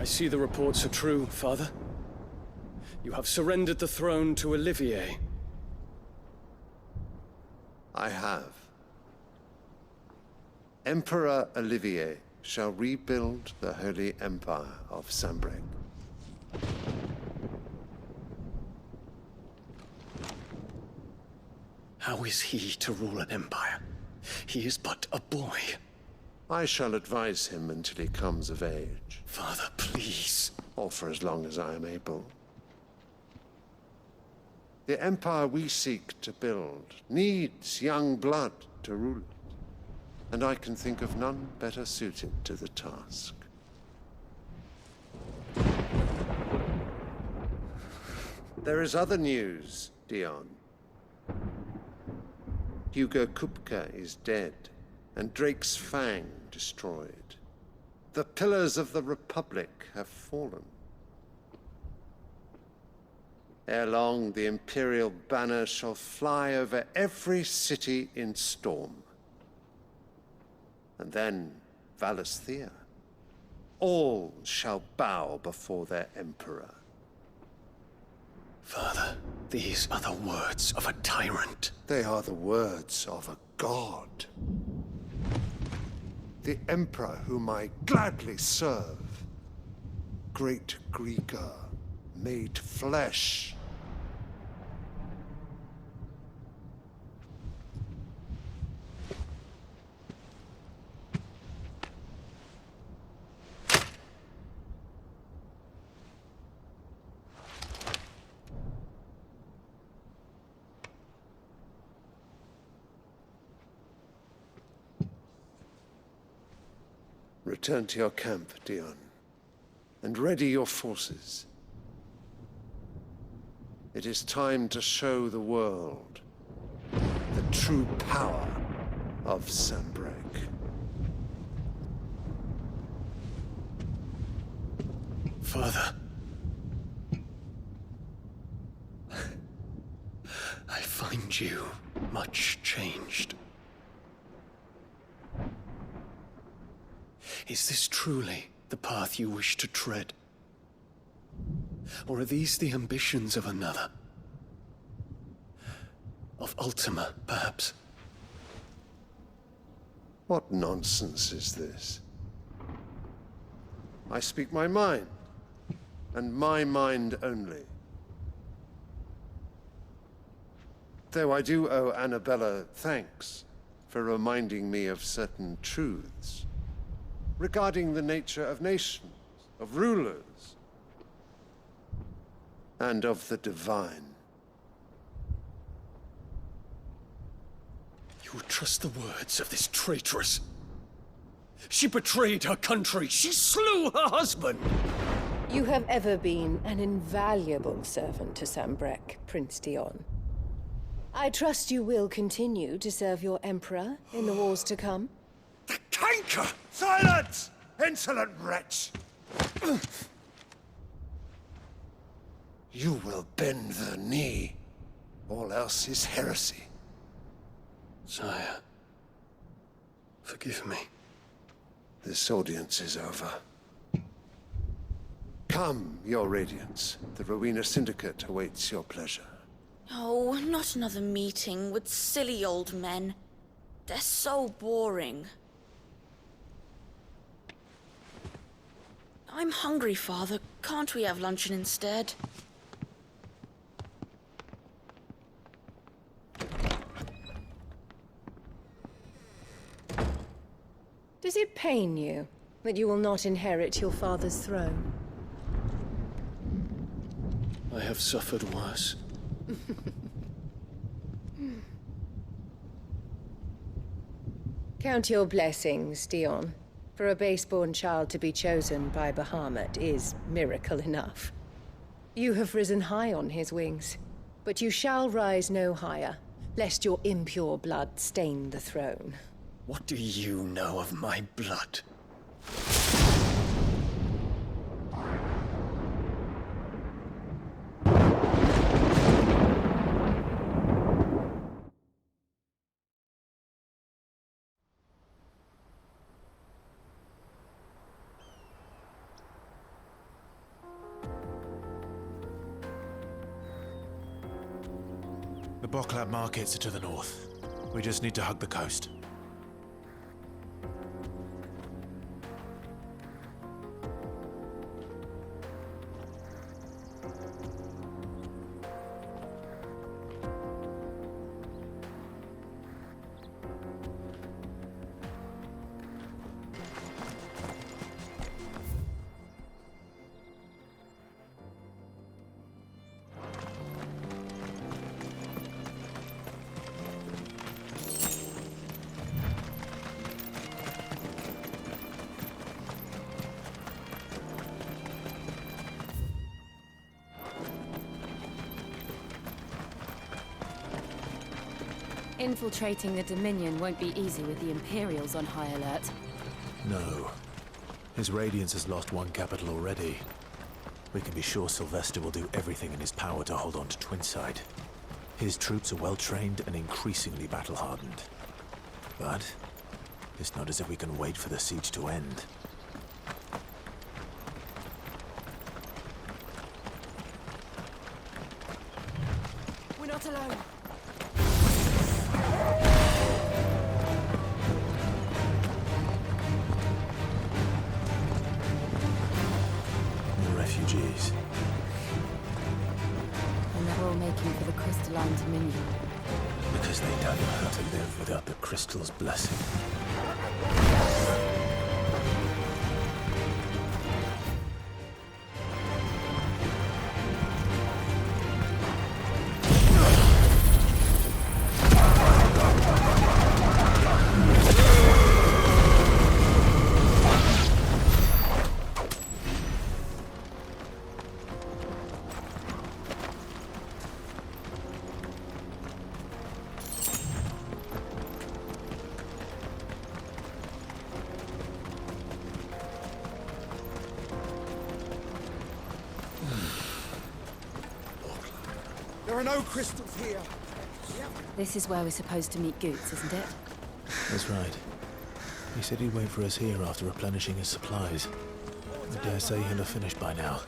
I see the reports are true, Father. You have surrendered the throne to Olivier. I have. Emperor Olivier shall rebuild the Holy Empire of Sanbreque. How is he to rule an empire? He is but a boy. I shall advise him until he comes of age. Father, please. Or for as long as I am able. The empire we seek to build needs young blood to rule it. And I can think of none better suited to the task. There is other news, Dion. Hugo Kupka is dead, and Drake's Fang destroyed. The pillars of the Republic have fallen. Ere long, the Imperial banner shall fly over every city in Storm. And then Valisthea. All shall bow before their Emperor. Father, these are the words of a tyrant. They are the words of a god. The Emperor whom I gladly serve. Great Greeker, made flesh. Return to your camp, Dion, and ready your forces. It is time to show the world the true power of Sanbreque. Father. I find you much changed. Is this truly the path you wish to tread? Or are these the ambitions of another? Of Ultima, perhaps? What nonsense is this? I speak my mind, and my mind only. Though I do owe Annabella thanks for reminding me of certain truths regarding the nature of nations, of rulers, and of the divine. You would trust the words of this traitress? She betrayed her country! She slew her husband! You have ever been an invaluable servant to Sanbreque, Prince Dion. I trust you will continue to serve your Emperor in the wars to come. The canker! Silence! Insolent wretch! You will bend the knee. All else is heresy. Sire, forgive me. This audience is over. Come, your Radiance. The Rowena Syndicate awaits your pleasure. Oh, not another meeting with silly old men. They're so boring. I'm hungry, Father. Can't we have luncheon instead? Does it pain you that you will not inherit your father's throne? I have suffered worse. Count your blessings, Dion. For a base-born child to be chosen by Bahamut is miracle enough. You have risen high on his wings, but you shall rise no higher, lest your impure blood stain the throne. What do you know of my blood? Boklab markets are to the north. We just need to hug the coast. Infiltrating the Dominion won't be easy with the Imperials on high alert. No. His Radiance has lost one capital already. We can be sure Sylvester will do everything in his power to hold on to Twinside. His troops are well-trained and increasingly battle-hardened. But it's not as if we can wait for the siege to end. We're not alone. Refugees. And they're all making for the crystalline Dominion. Because they don't know how to live without the crystal's blessing. There are no crystals here. This is where we're supposed to meet Goetz, isn't it? That's right. He said he'd wait for us here after replenishing his supplies. I dare say he'll have finished by now.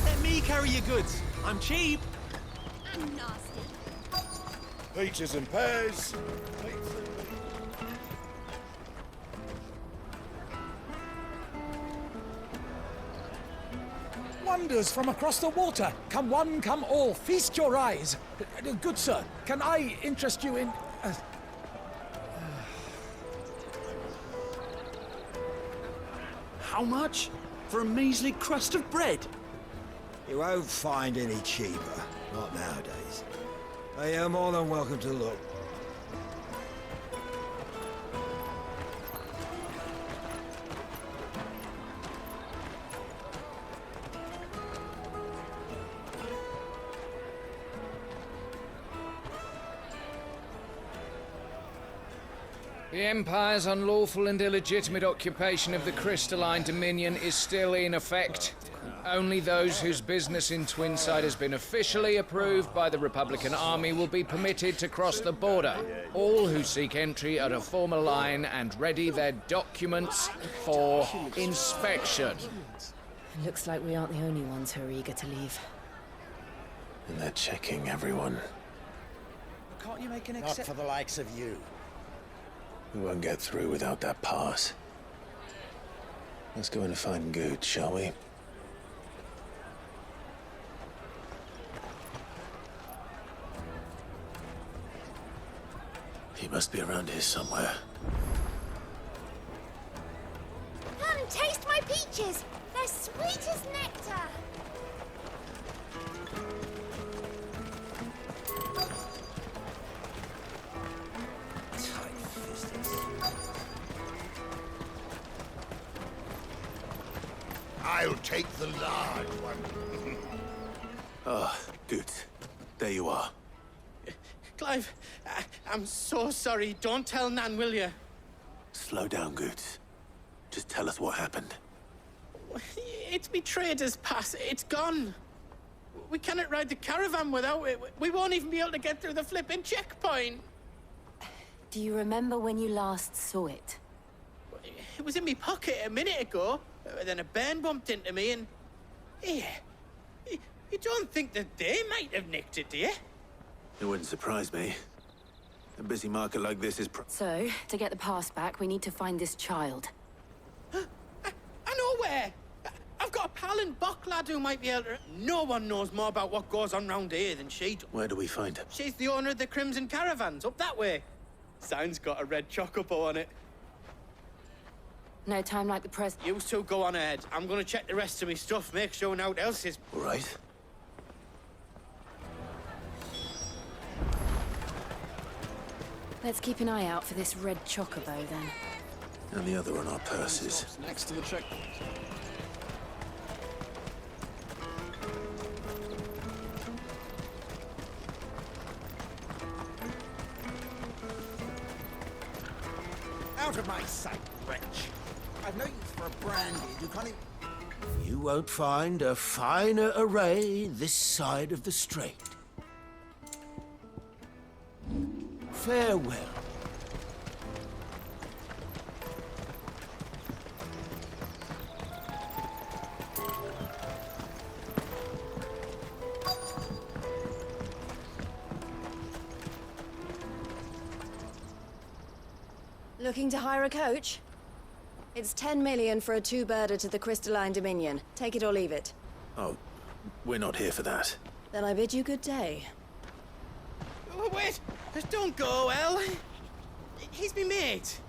Let me carry your goods. I'm cheap. I'm nasty. Peaches and pears. Wonders from across the water. Come one, come all. Feast your eyes. Good sir, can I interest you in... How much? For a measly crust of bread? You won't find any cheaper. Not nowadays. They are more than welcome to look. The Empire's unlawful and illegitimate occupation of the crystalline Dominion is still in effect. Only those whose business in Twinside has been officially approved by the Republican Army will be permitted to cross the border. All who seek entry are to form a line and ready their documents for inspection. It looks like we aren't the only ones who are eager to leave. And they're checking everyone. Can't you make an Not for the likes of you. We won't get through without that pass. Let's go in and find Goetz, shall we? He must be around here somewhere. Come, taste my peaches. They're sweet as nectar. I'll take the large one. Ah, Goetz. There you are. Clive, I'm so sorry. Don't tell Nan, will you? Slow down, Goetz. Just tell us what happened. It's me trader's pass. It's gone. We cannot ride the caravan without it. We won't even be able to get through the flipping checkpoint. Do you remember when you last saw it? It was in my pocket a minute ago. Then a bairn bumped into me and... Here. You don't think that they might have nicked it, do you? It wouldn't surprise me. A busy market like this is So, to get the pass back, we need to find this child. I know where! I've got a pal in Bocklad who might be able to... No one knows more about what goes on round here than she does. Where do we find her? She's the owner of the Crimson Caravans, up that way. Sign's got a red chocobo on it. No time like the present. You two go on ahead. I'm gonna check the rest of my stuff, make sure no one else is... All right. Let's keep an eye out for this red chocobo, then. And the other on our purses. Next to the check. Out of my sight, wretch. I've no use for a brandy. You can't even... You won't find a finer array this side of the strait. Farewell. Looking to hire a coach? It's 10 million for a two-birder to the Crystalline Dominion. Take it or leave it. Oh, we're not here for that. Then I bid you good day. Oh, wait! Just don't go, El. He's me mate.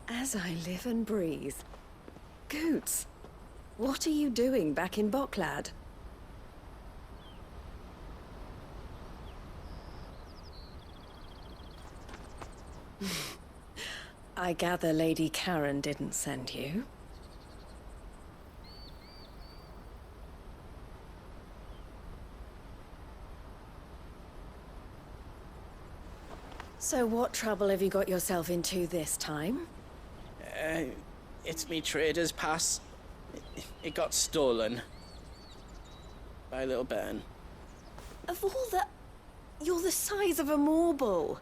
As I live and breathe. Goetz, what are you doing back in Bocklad? I gather Lady Karen didn't send you. So what trouble have you got yourself into this time? It's me trader's pass. It got stolen. By little Ben. Of all the... You're the size of a marble.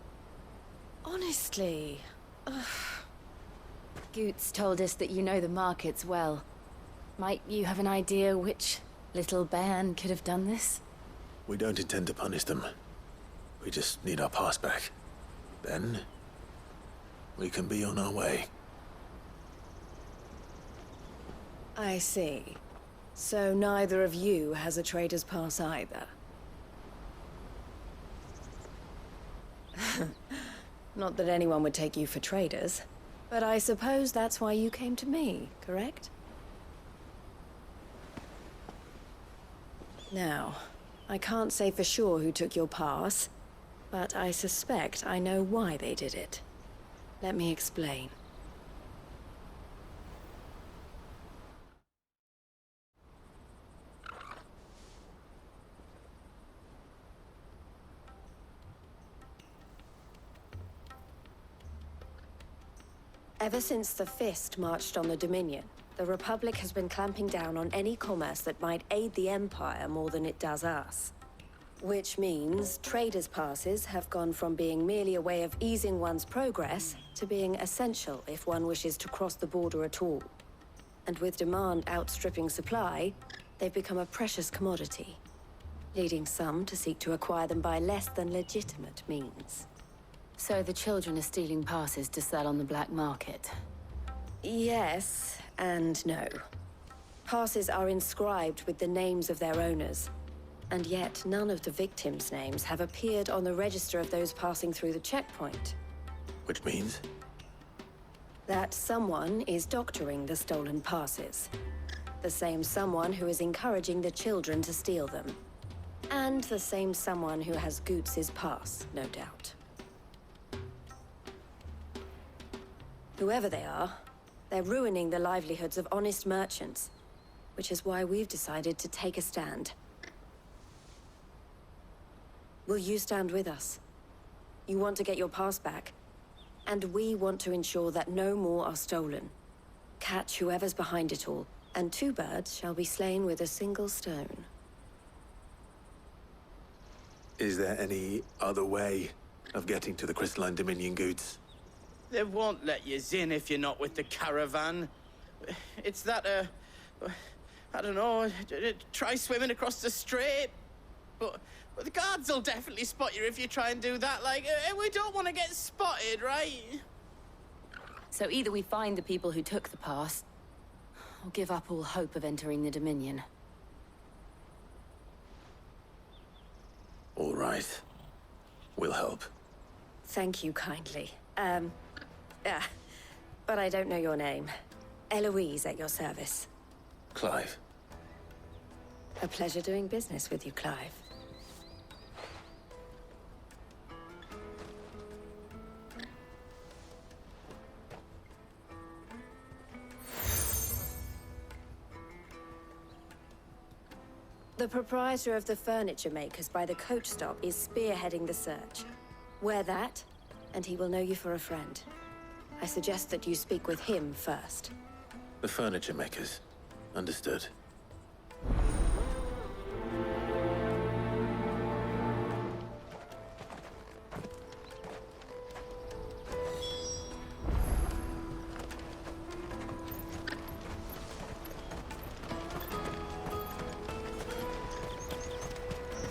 Honestly. Ugh. Goetz told us that you know the markets well. Might you have an idea which little bairn could have done this? We don't intend to punish them. We just need our pass back. Then, we can be on our way. I see. So neither of you has a trader's pass either. Not that anyone would take you for traders, but I suppose that's why you came to me, correct? Now, I can't say for sure who took your pass, but I suspect I know why they did it. Let me explain. Ever since the Fist marched on the Dominion, the Republic has been clamping down on any commerce that might aid the Empire more than it does us. Which means traders' passes have gone from being merely a way of easing one's progress to being essential if one wishes to cross the border at all. And with demand outstripping supply, they've become a precious commodity, leading some to seek to acquire them by less than legitimate means. So the children are stealing passes to sell on the black market? Yes, and no. Passes are inscribed with the names of their owners, and yet none of the victims' names have appeared on the register of those passing through the checkpoint. Which means? That someone is doctoring the stolen passes. The same someone who is encouraging the children to steal them. And the same someone who has Goetz's pass, no doubt. Whoever they are, they're ruining the livelihoods of honest merchants, which is why we've decided to take a stand. Will you stand with us? You want to get your pass back, and we want to ensure that no more are stolen. Catch whoever's behind it all, and two birds shall be slain with a single stone. Is there any other way of getting to the Crystalline Dominion, Goetz? They won't let you in if you're not with the caravan. It's that, I don't know, try swimming across the strait. But the guards will definitely spot you if you try and do that. Like, we don't want to get spotted, right? So either we find the people who took the pass, or give up all hope of entering the Dominion. All right. We'll help. Thank you kindly. But I don't know your name. Eloise at your service. Clive. A pleasure doing business with you, Clive. The proprietor of the furniture makers by the coach stop is spearheading the search. Wear that, and he will know you for a friend. I suggest that you speak with him first. The furniture makers. Understood.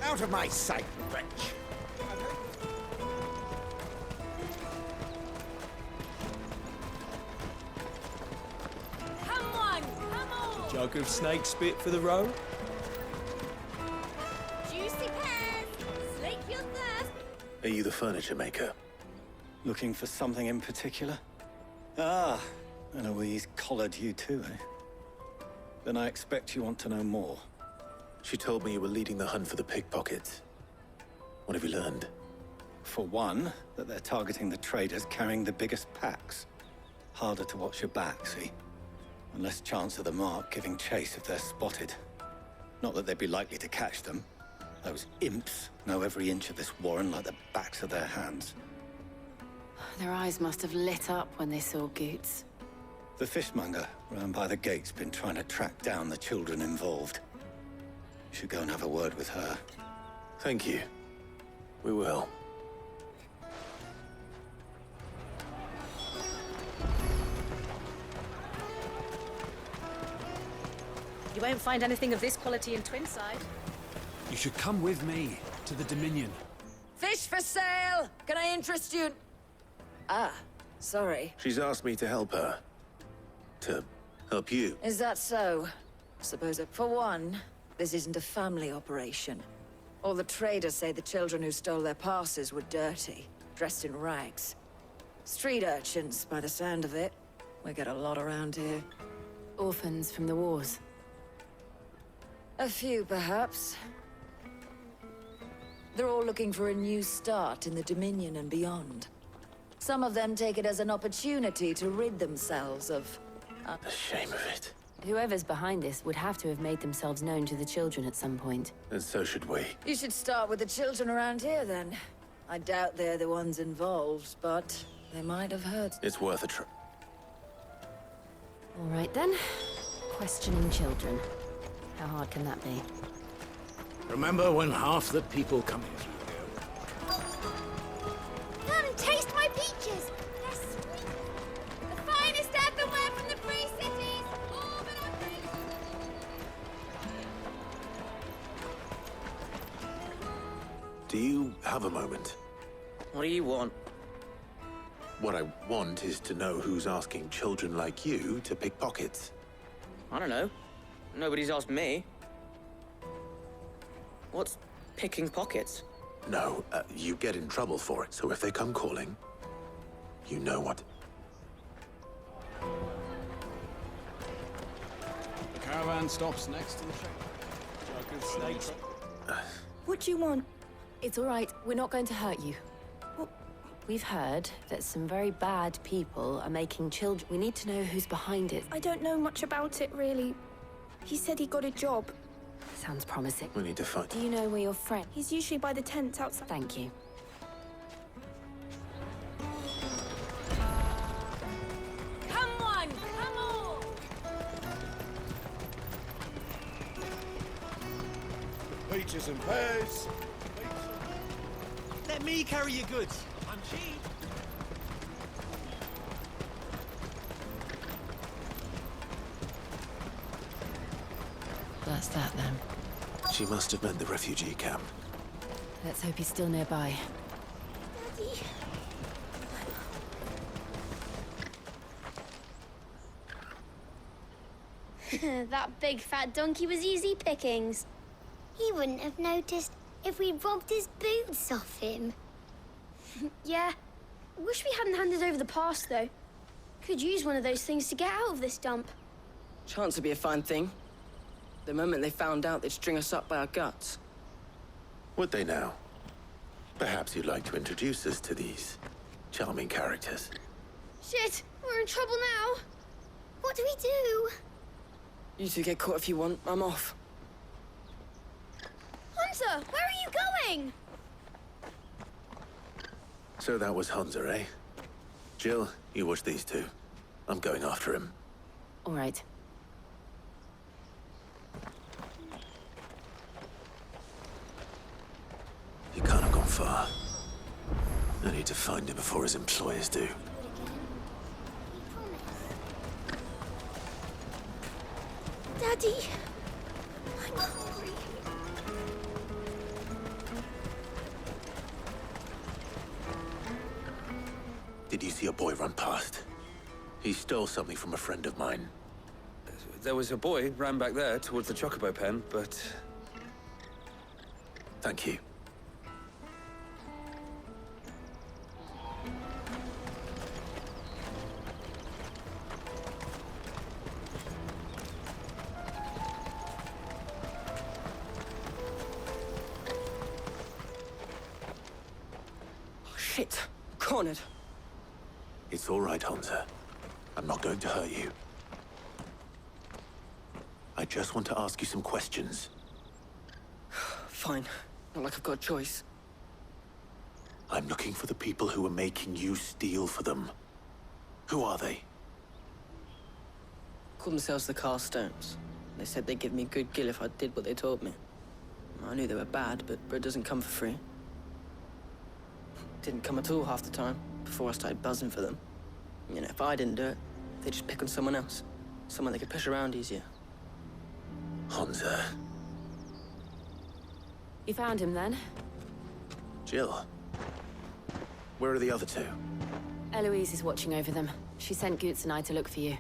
Out of my sight, wretch! Come on, come on! Jug of snake spit for the road? Juicy pears, slake your thirst. Are you the furniture maker? Looking for something in particular? Ah, Eloise collared you too, eh? Then I expect you want to know more. She told me you were leading the hunt for the pickpockets. What have you learned? For one, that they're targeting the traders carrying the biggest packs. Harder to watch your back, see? And less chance of the mark giving chase if they're spotted. Not that they'd be likely to catch them. Those imps know every inch of this warren like the backs of their hands. Their eyes must have lit up when they saw Goetz. The fishmonger round by the gate's been trying to track down the children involved. You should go and have a word with her. Thank you. We will. You won't find anything of this quality in Twinside. You should come with me to the Dominion. Fish for sale! Can I interest you? Ah, sorry. She's asked me to help her. To help you. Is that so? Suppose it. For one, this isn't a family operation. All the traders say the children who stole their passes were dirty, dressed in rags. Street urchins, by the sound of it. We get a lot around here. Orphans from the wars. A few, perhaps. They're all looking for a new start in the Dominion and beyond. Some of them take it as an opportunity to rid themselves of... The shame of it. Whoever's behind this would have to have made themselves known to the children at some point. And so should we. You should start with the children around here, then. I doubt they're the ones involved, but they might have heard. It's worth a try. All right, then. Questioning children. How hard can that be? Remember when half the people come in? Come and taste my peaches. They're sweet. The finest earthenware from the free cities. All but on free. Do you have a moment? What do you want? What I want is to know who's asking children like you to pick pockets. I don't know. Nobody's asked me. What's picking pockets? No, you get in trouble for it, so if they come calling, you know what. The caravan stops next to the train. Jug of snakes. What do you want? It's all right. We're not going to hurt you. We've heard that some very bad people are making children. We need to know who's behind it. I don't know much about it, really. He said he got a job. Sounds promising. We need to find... Do you know where your friend... He's usually by the tents outside. Thank you. Come on, come on! Peaches and pears. Let me carry your goods. I'm cheap. that's that then. She must have meant the refugee camp. Let's hope he's still nearby. Daddy. That big fat donkey was easy pickings. He wouldn't have noticed if we robbed his boots off him. Yeah. Wish we hadn't handed over the pass, though. Could use one of those things to get out of this dump. Chance would be a fine thing. The moment they found out, they'd string us up by our guts. Would they now? Perhaps you'd like to introduce us to these charming characters. Shit! We're in trouble now! What do we do? You two get caught if you want. I'm off. Hunter! Where are you going? So that was Hunter, eh? Jill, you watch these two. I'm going after him. All right. He can't have gone far. I need to find him before his employers do. Daddy! I'm hungry. Did you see a boy run past? He stole something from a friend of mine. There was a boy ran back there towards the chocobo pen, but... Thank you. Oh, shit. Cornered. It's all right, Hunter. I'm not going to hurt you. I just want to ask you some questions. Fine. Not like I've got a choice. I'm looking for the people who are making you steal for them. Who are they? Called themselves the Carstones. They said they'd give me good gill if I did what they told me. I knew they were bad, but bread doesn't come for free. Didn't come at all half the time, before I started buzzing for them. You know, if I didn't do it, they'd just pick on someone else. Someone they could push around easier. Hunter. You found him then? Jill. Where are the other two? Eloise is watching over them. She sent Goetz and I to look for you.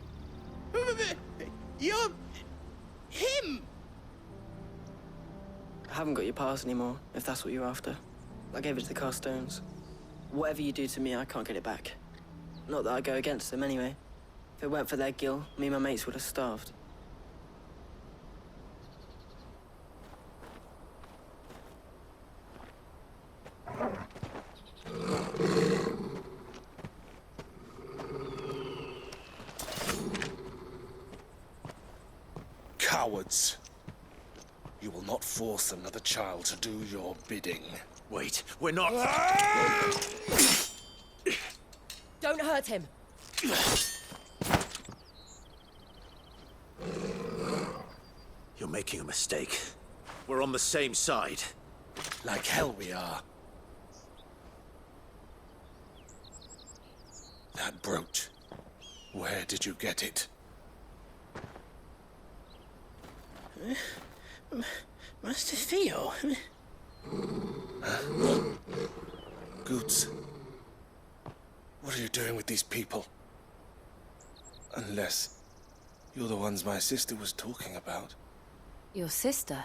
You're... him! I haven't got your pass anymore, if that's what you're after. I gave it to the Carstones. Whatever you do to me, I can't get it back. Not that I go against them anyway. If it weren't for their gill, me and my mates would have starved. Cowards. You will not force another child to do your bidding. Wait, we're not... Don't hurt him! You're making a mistake. We're on the same side. Like hell we are. That brooch. Where did you get it? Master Theo? Goetz. What are you doing with these people? Unless you're the ones my sister was talking about. Your sister?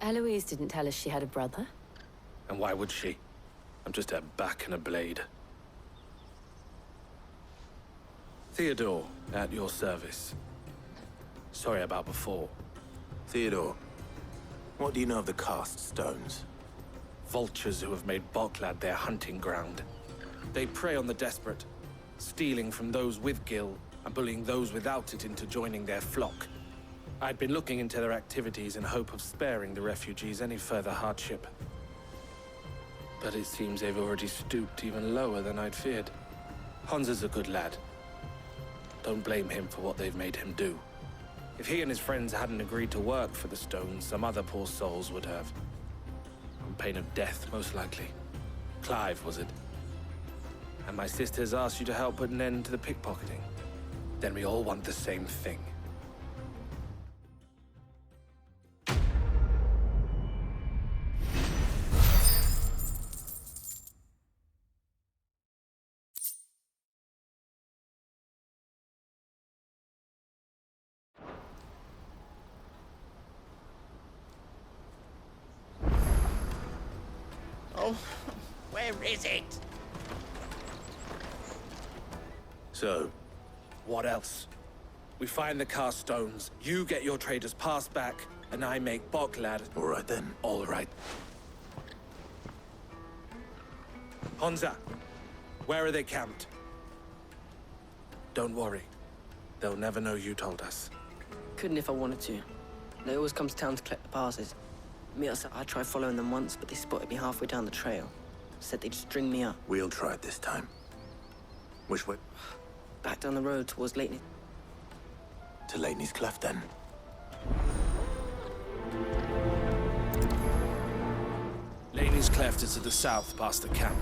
Eloise didn't tell us she had a brother. And why would she? I'm just a back and a blade. Theodore, at your service. Sorry about before. Theodore, what do you know of the Cast Stones? Vultures who have made Boklad their hunting ground. They prey on the desperate, stealing from those with gill and bullying those without it into joining their flock. I'd been looking into their activities in hope of sparing the refugees any further hardship. But it seems they've already stooped even lower than I'd feared. Hans is a good lad. Don't blame him for what they've made him do. If he and his friends hadn't agreed to work for the stones, some other poor souls would have. On pain of death, most likely. Clive, was it? And my sisters asked you to help put an end to the pickpocketing. Then we all want the same thing. Oh, where is it? So, what else? We find the cast stones, you get your trader's pass back, and I make Boklad. All right then. All right. Honza, where are they camped? Don't worry. They'll never know you told us. Couldn't if I wanted to. They always come to town to collect the passes. I tried following them once, but they spotted me halfway down the trail. Said they'd string me up. We'll try it this time. Which way? Back down the road towards Leighton. To Leighton's Cleft, then. Laney's Cleft is to the south, past the camp.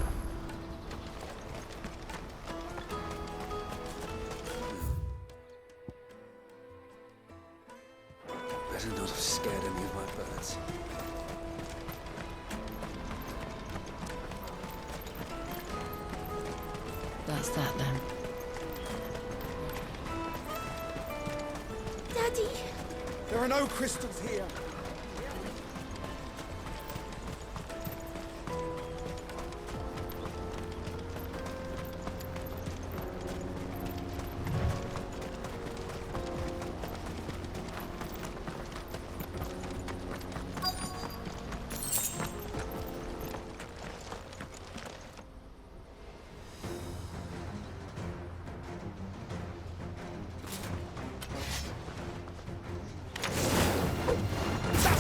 Better not have scared any of my birds. That's that, then. Daddy! There are no crystals here.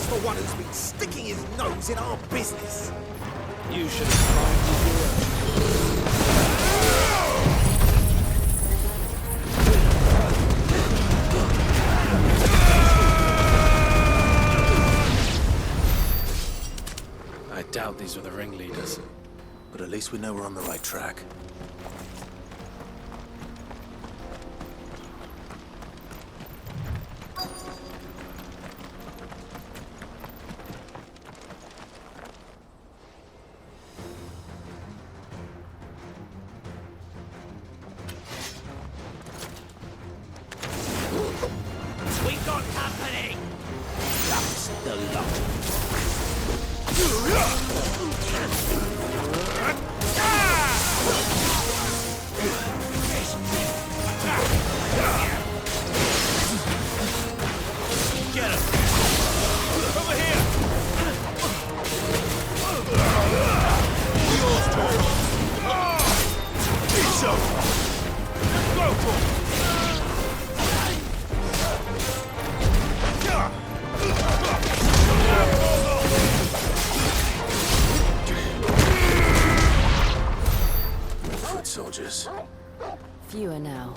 The one who's been sticking his nose in our business. You should have tried to do it. I doubt these were the ringleaders. But at least we know we're on the right track. Soldiers. Fewer now.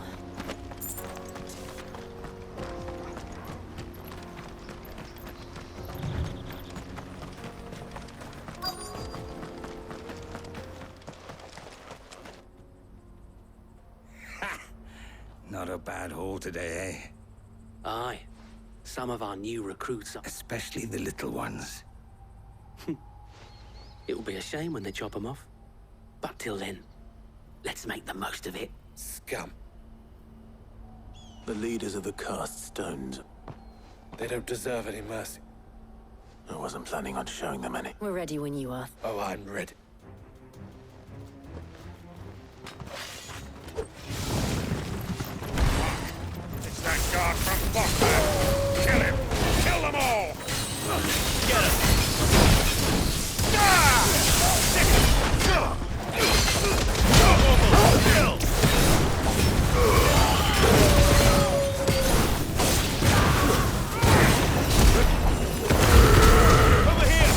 Not a bad haul today, eh? Aye. Some of our new recruits are... Especially the little ones. It'll be a shame when they chop them off. But till then, let's make the most of it. Scum. The leaders of the cast stones. They don't deserve any mercy. I wasn't planning on showing them any. We're ready when you are. Oh, I'm ready. It's that guard from Bockman! Kill him! Kill them all! Get him! Kill! Over here!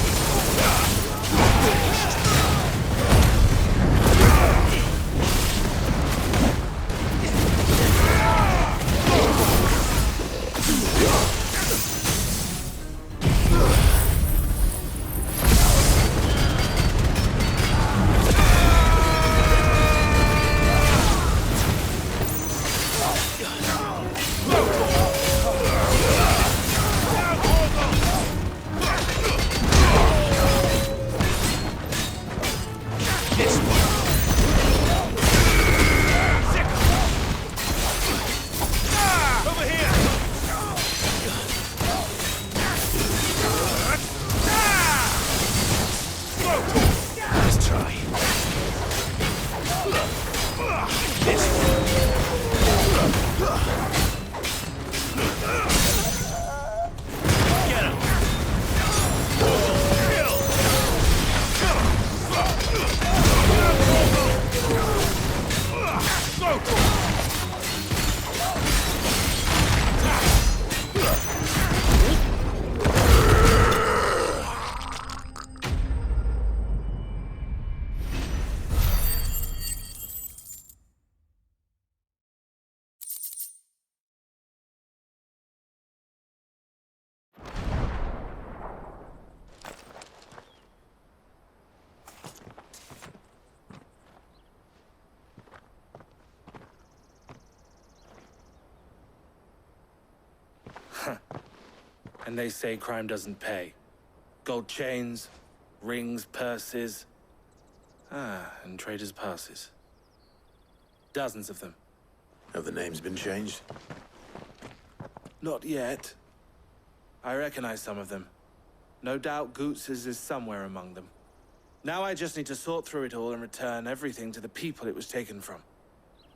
And they say crime doesn't pay. Gold chains, rings, purses. And traders' passes. Dozens of them. Have the names been changed? Not yet. I recognize some of them. No doubt Goetz's is somewhere among them. Now I just need to sort through it all and return everything to the people it was taken from.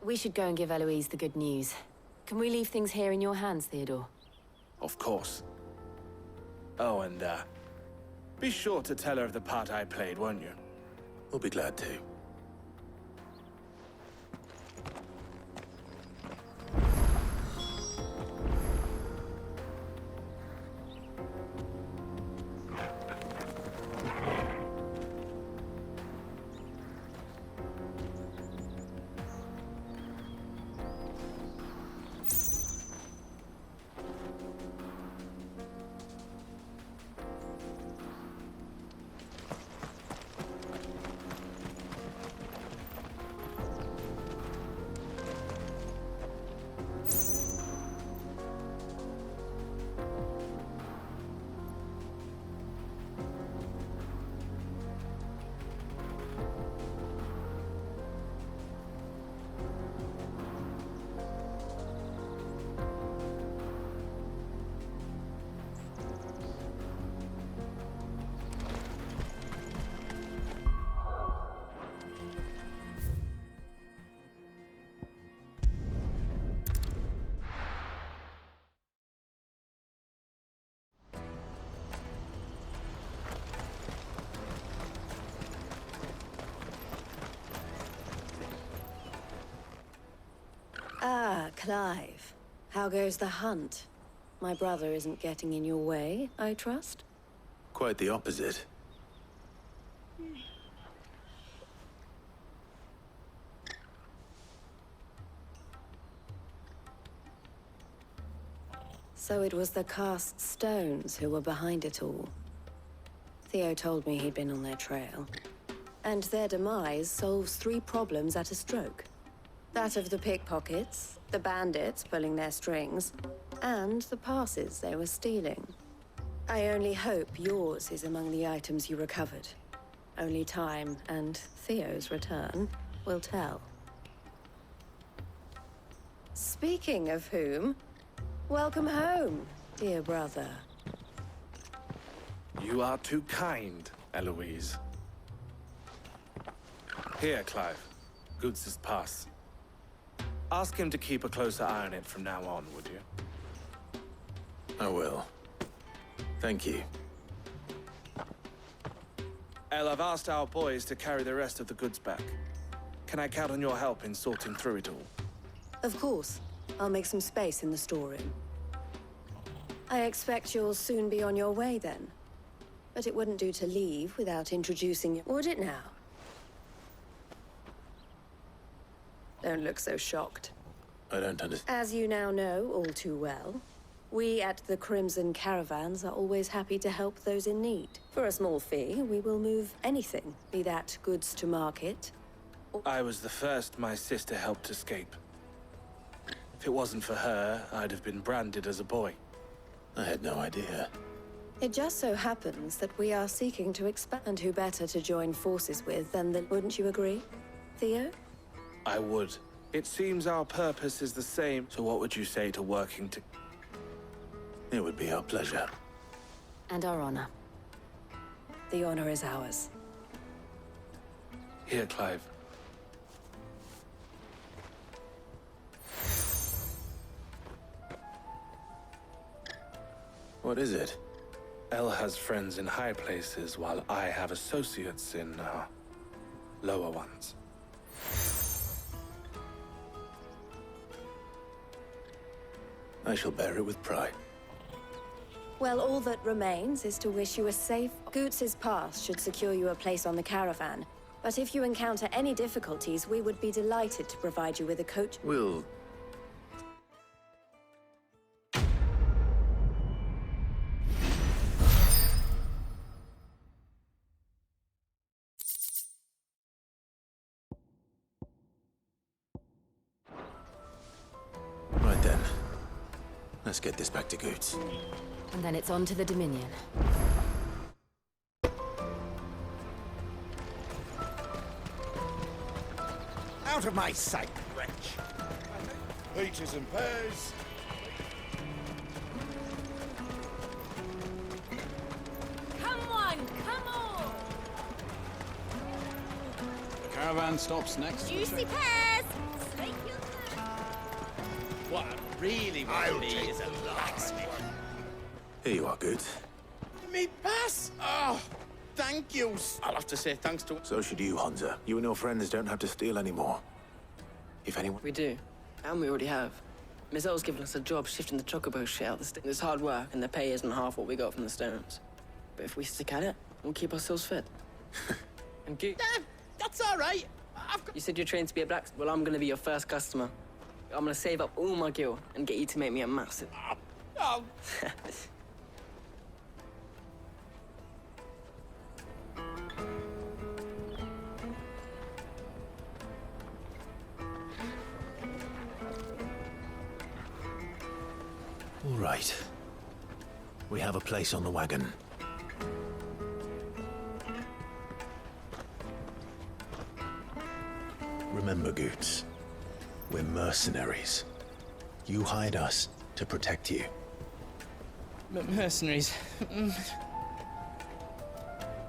We should go and give Eloise the good news. Can we leave things here in your hands, Theodore? Of course. Oh, and, be sure to tell her of the part I played, won't you? We'll be glad to. Ah, Clive. How goes the hunt? My brother isn't getting in your way, I trust? Quite the opposite. So it was the cast stones who were behind it all. Theo told me he'd been on their trail. And their demise solves 3 problems at a stroke. That of the pickpockets, the bandits pulling their strings, and the passes they were stealing. I only hope yours is among the items you recovered. Only time and Theo's return will tell. Speaking of whom, welcome home, dear brother. You are too kind, Eloise. Here, Clive. Goetz's pass. Ask him to keep a closer eye on it from now on, would you? I will. Thank you. El, I've asked our boys to carry the rest of the goods back. Can I count on your help in sorting through it all? Of course. I'll make some space in the storeroom. I expect you'll soon be on your way then. But it wouldn't do to leave without introducing you, would it now? Don't look so shocked. I don't understand. As you now know all too well, we at the Crimson Caravans are always happy to help those in need. For a small fee, we will move anything, be that goods to market. I was the first my sister helped escape. If it wasn't for her, I'd have been branded as a boy. I had no idea. It just so happens that we are seeking to expand. Who better to join forces with than the... Wouldn't you agree, Theo? I would. It seems our purpose is the same, so what would you say to working to... It would be our pleasure. And our honor. The honor is ours. Here, Clive. What is it? El has friends in high places, while I have associates in, lower ones. I shall bear it with pride. Well, all that remains is to wish you a safe... Goetz's pass should secure you a place on the caravan. But if you encounter any difficulties, we would be delighted to provide you with a coach. We'll... Right then. Let's get this back to Goetz. And then it's on to the Dominion. Out of my sight, wretch! Peaches and pears. Come on, come on! The caravan stops next to the Juicy check- pears! Snake your What I really want to be is a blacksmith. Here you are, Goetz. Me pass? Oh, thank you. I'll have to say thanks to... So should you, Hansa. You and your friends don't have to steal anymore. If anyone... We do. And we already have. Miss L's given us a job shifting the chocobo shit out the stick. It's hard work, and the pay isn't half what we got from the stones. But if we stick at it, we'll keep ourselves fed. And that's all right. You said you're trained to be a blacksmith. Well, I'm gonna be your first customer. I'm gonna save up all my gil and get you to make me a massive... Oh. All right. We have a place on the wagon. Remember, Goetz, we're mercenaries. You hired us to protect you. But mercenaries...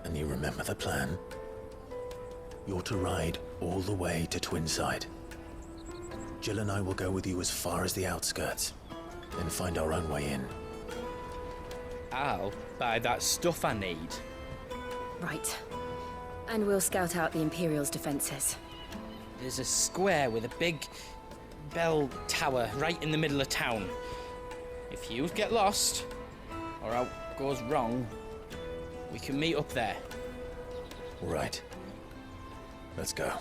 And you remember the plan? You're to ride all the way to Twinside. Jill and I will go with you as far as the outskirts, then find our own way in. I'll buy that stuff I need. Right. And we'll scout out the Imperial's defenses. There's a square with a big bell tower right in the middle of town. If you get lost, or out goes wrong, we can meet up there. All right. Let's go.